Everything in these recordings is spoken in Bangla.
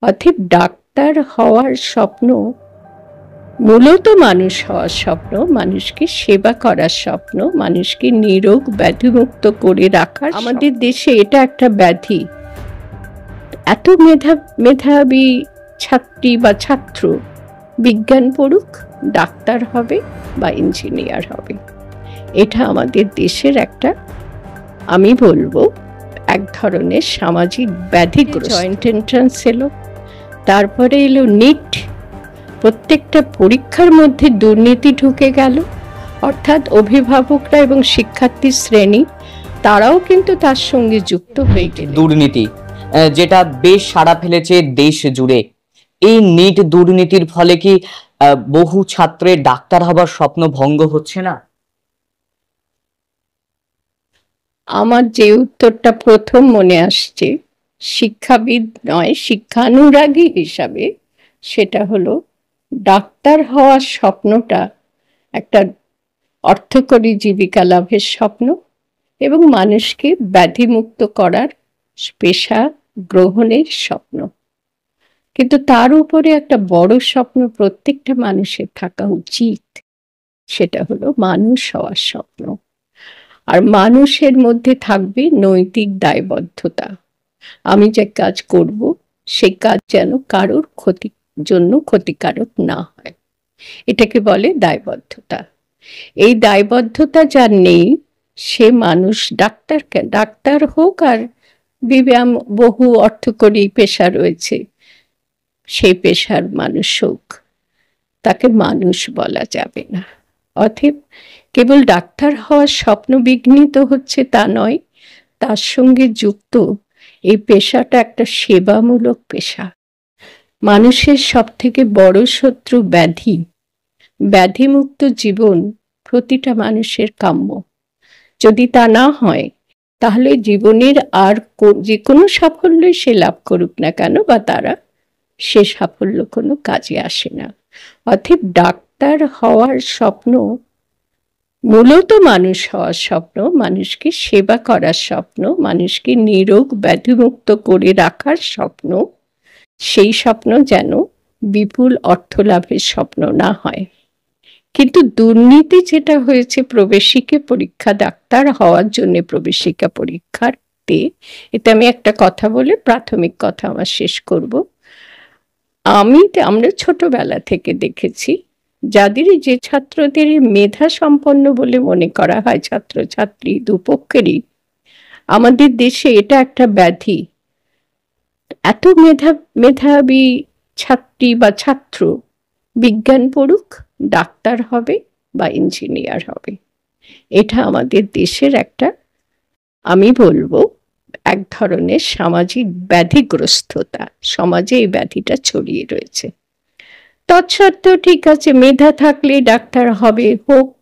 অতএব ডাক্তার হওয়ার স্বপ্ন মূলত মানুষ হওয়ার স্বপ্ন, মানুষকে সেবা করার স্বপ্ন, মানুষকে নিরোগ ব্যাধিমুক্ত করে রাখার। আমাদের দেশে এটা একটা ব্যাধি। এত মেধাবী ছাত্রী বা ছাত্র বিজ্ঞান পড়ুক, ডাক্তার হবে বা ইঞ্জিনিয়ার হবে। এটা আমাদের দেশের একটা, আমি বলবো, এক ধরনের সামাজিক ব্যাধিগ্রস্ত। জয়েন্ট এন্ট্রান্স এলো, তারপরে এলো নিট। প্রত্যেকটা পরীক্ষার মধ্যে দুর্নীতি ঢুকে গেল, অর্থাৎ অভিভাবকরা এবং শিক্ষার্থী শ্রেণী তারাও কিন্তু তার সঙ্গে যুক্ত হয়ে গেল। দুর্নীতি যেটা বেশ সাড়া ফেলেছে দেশ জুড়ে, এই নিট দুর্নীতির ফলে কি বহু ছাত্রের ডাক্তার হবার স্বপ্ন ভঙ্গ হচ্ছে না? আমার যে উত্তরটা প্রথম মনে আসছে শিক্ষাবিদ নয়, শিক্ষানুরাগী হিসাবে, সেটা হলো ডাক্তার হওয়ার স্বপ্নটা একটা অর্থকরী জীবিকা লাভের স্বপ্ন এবং মানুষকে ব্যাধিমুক্ত করার পেশা গ্রহণের স্বপ্ন। কিন্তু তার উপরে একটা বড় স্বপ্ন প্রত্যেকটা মানুষের থাকা উচিত, সেটা হলো মানুষ হওয়ার স্বপ্ন। আর মানুষের মধ্যে থাকবে নৈতিক দায়বদ্ধতা। আমি যে কাজ করব সেই কাজ যেন কারোর জন্য ক্ষতিকারক না হয়, এটাকে বলে দায়বদ্ধতা। এই দায়বদ্ধতা যার নেই সে মানুষ ডাক্তার হোক আর বহু অর্থকরী পেশা রয়েছে, সেই পেশার মানুষ হোক, তাকে মানুষ বলা যাবে না। অতএব কেবল ডাক্তার হওয়ার স্বপ্ন বিঘ্নিত হচ্ছে তা নয়, তার সঙ্গে যুক্ত এই পেশাটা একটা সেবামূলক পেশা। মানুষের সব থেকে বড় শত্রু ব্যাধি। ব্যাধিমুক্ত জীবন প্রতিটা মানুষের কাম্য। যদি তা না হয় তাহলে জীবনের আর যে কোনো সাফল্যই সে লাভ করুক না কেন বা তারা, সে সাফল্য কোনো কাজে আসে না। অতএব ডাক্তার হওয়ার স্বপ্ন মূলত মানুষ হওয়ার স্বপ্ন, মানুষকে সেবা করার স্বপ্ন, মানুষকে নিরোগ ব্যাধিমুক্ত করে রাখার স্বপ্ন। সেই স্বপ্ন যেন বিপুল অর্থ লাভের স্বপ্ন না হয়। কিন্তু দুর্নীতি যেটা হয়েছে প্রবেশিকা পরীক্ষা, ডাক্তার হওয়ার জন্য প্রবেশিকা পরীক্ষাতে, এতে আমি একটা কথা বলে প্রাথমিক কথা আমার শেষ করব। আমরা ছোটবেলা থেকে দেখেছি যে ছাত্রদের মেধা সম্পন্ন বলে মনে করা হয়, ছাত্রছাত্রী দুপক্ষেরই, আমাদের দেশে এটা একটা ব্যাধি। এত মেধাবী ছাত্রী বা ছাত্র বিজ্ঞান পড়ুক, ডাক্তার হবে বা ইঞ্জিনিয়ার হবে। এটা আমাদের দেশের একটা, আমি বলবো, এক ধরনের সামাজিক ব্যাধিগ্রস্ততা। সমাজে এই ব্যাধিটা ছড়িয়ে রয়েছে। তৎসত্ত্বেও ঠিক আছে, মেধা থাকলে ডাক্তার হবে, হোক,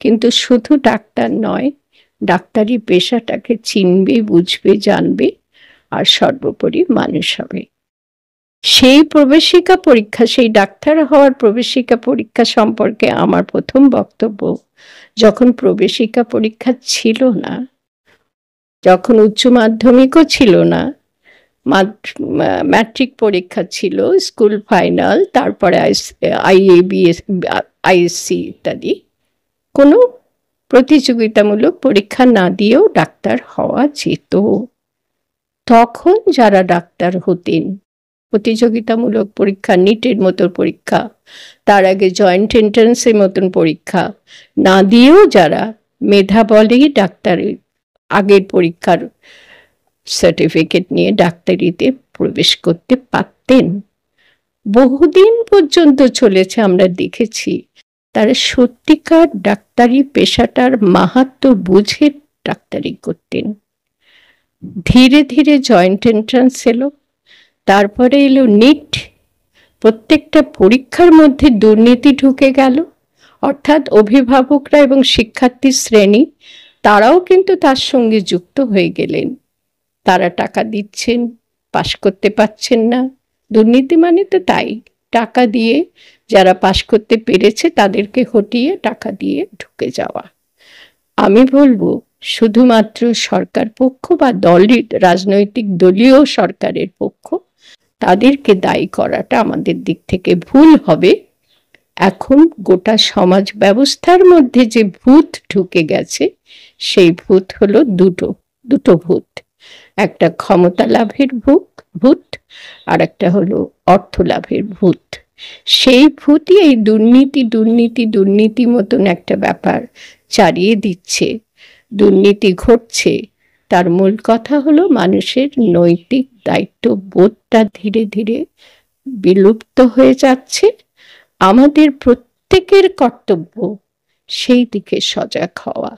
কিন্তু শুধু ডাক্তার নয়, ডাক্তারি পেশাটাকে চিনবে, বুঝবে, জানবে, আর সর্বোপরি মানুষ হবে। সেই প্রবেশিকা পরীক্ষা, সেই ডাক্তার হওয়ার প্রবেশিকা পরীক্ষা সম্পর্কে আমার প্রথম বক্তব্য, যখন প্রবেশিকা পরীক্ষা ছিল না, যখন উচ্চ মাধ্যমিকও ছিল না, ম্যাট্রিক পরীক্ষা ছিল, স্কুল ফাইনাল, তারপরে আইএসসি ইত্যাদি, কোনো প্রতিযোগিতামূলক পরীক্ষা না দিয়েও ডাক্তার হওয়া যেত। তখন যারা ডাক্তার হতেন, প্রতিযোগিতামূলক পরীক্ষা, নিটের মতো পরীক্ষা, তার আগে জয়েন্ট এন্ট্রান্সের মতন পরীক্ষা না দিয়েও যারা মেধা বলেই ডাক্তারের আগের পরীক্ষার সার্টিফিকেট নিয়ে ডাক্তারিতে প্রবেশ করতে পারতেন, বহুদিন পর্যন্ত চলেছে, আমরা দেখেছি, তারা সত্যিকার ডাক্তারি পেশাটার মাহাত্ম্য বুঝে ডাক্তারি করতেন। ধীরে ধীরে জয়েন্ট এন্ট্রান্স এলো, তারপরে এলো নিট। প্রত্যেকটা পরীক্ষার মধ্যে দুর্নীতি ঢুকে গেল, অর্থাৎ অভিভাবকরা এবং শিক্ষার্থী শ্রেণী তারাও কিন্তু তার সঙ্গে যুক্ত হয়ে গেলেন। তারা টাকা দিচ্ছেন, পাশ করতে পারছেন না। দুর্নীতি মানে তো তাই, টাকা দিয়ে যারা পাশ করতে পেরেছে তাদেরকে হটিয়ে টাকা দিয়ে ঢুকে যাওয়া। আমি বলবো শুধুমাত্র সরকার পক্ষ বা রাজনৈতিক দলীয় সরকারের পক্ষ তাদেরকে দায়ী করাটা আমাদের দিক থেকে ভুল হবে। এখন গোটা সমাজ ব্যবস্থার মধ্যে যে ভূত ঢুকে গেছে, সেই ভূত হলো দুটো ভূত। একটা ক্ষমতা লাভের ভূত, আর একটা হলো অর্থ লাভের ভূত। সেই ভূতই এই দুর্নীতি মতন একটা ব্যাপার চালিয়ে দিচ্ছে। দুর্নীতি ঘটছে, তার মূল কথা হলো মানুষের নৈতিক দায়িত্ব বোধটা ধীরে ধীরে বিলুপ্ত হয়ে যাচ্ছে। আমাদের প্রত্যেকের কর্তব্য সেই দিকে সজাগ হওয়া।